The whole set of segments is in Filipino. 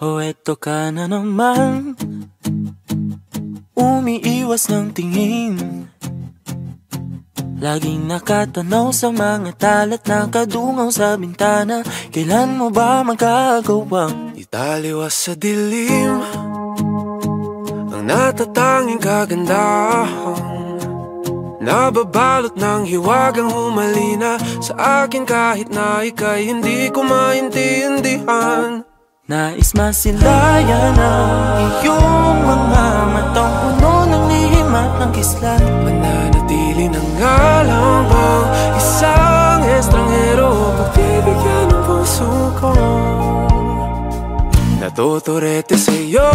O eto ka na naman, umiiwas ng tingin, laging nakatanaw sa mga talat na kadungaw sa bintana. Kailan mo ba magagawang italiwas sa dilim ang natatanging kagandahan, nababalot ng hiwagang humalina sa akin kahit na ika'y hindi ko maintindihan. Nais masilayan ang iyong mga matang puno ng lihim at ng kislat. Mananatili na nga lang bang isang estranghero pagbibigyan ng puso ko? Natuturete sa'yo,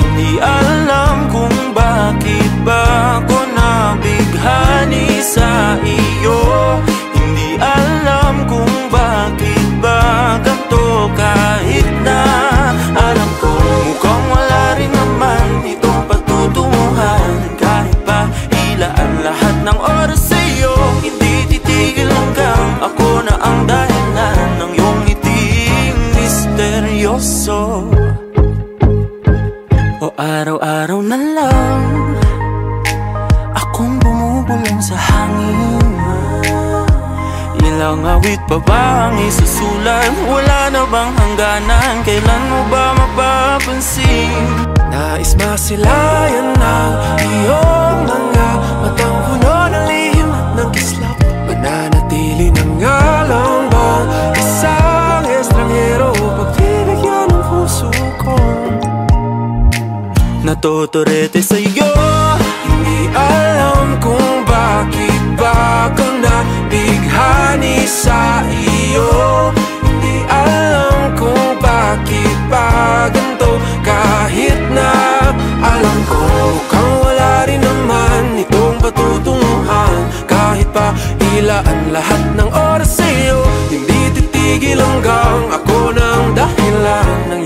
hindi alam kung bakit ba ako nabighani sa iyo. Hindi alam kung bakit ba ganito, kahit na alam ko mukhang wala rin naman itong patutunguhan. Kahit pa ilaan lahat ng oras sa'yo, hindi titigil hanggang ako na ang dahilan ng iyong ngiting misteryoso. O araw-araw na lang akong bumubulong sa hangin. Ilang awit pa ba ang isusulat? Wala na bang hangganan? Kailan mo ba mapapansin? nais masilayan ng iyong mga matang puno ng lihim at ng kislap. Mananatili na nga lang bang isang estranghero pagbibigyan ng puso ko? Natuturete sa'yo, hindi alam kung bakit ba ako nabighani sa iyo. Hindi alam kung bakit ba ganito, kahit na alam ko mukhang wala rin naman itong patutunguhan. Kahit pa ilaan lahat ng oras sa'yo, hindi titigil hanggang ako ng dahilan ng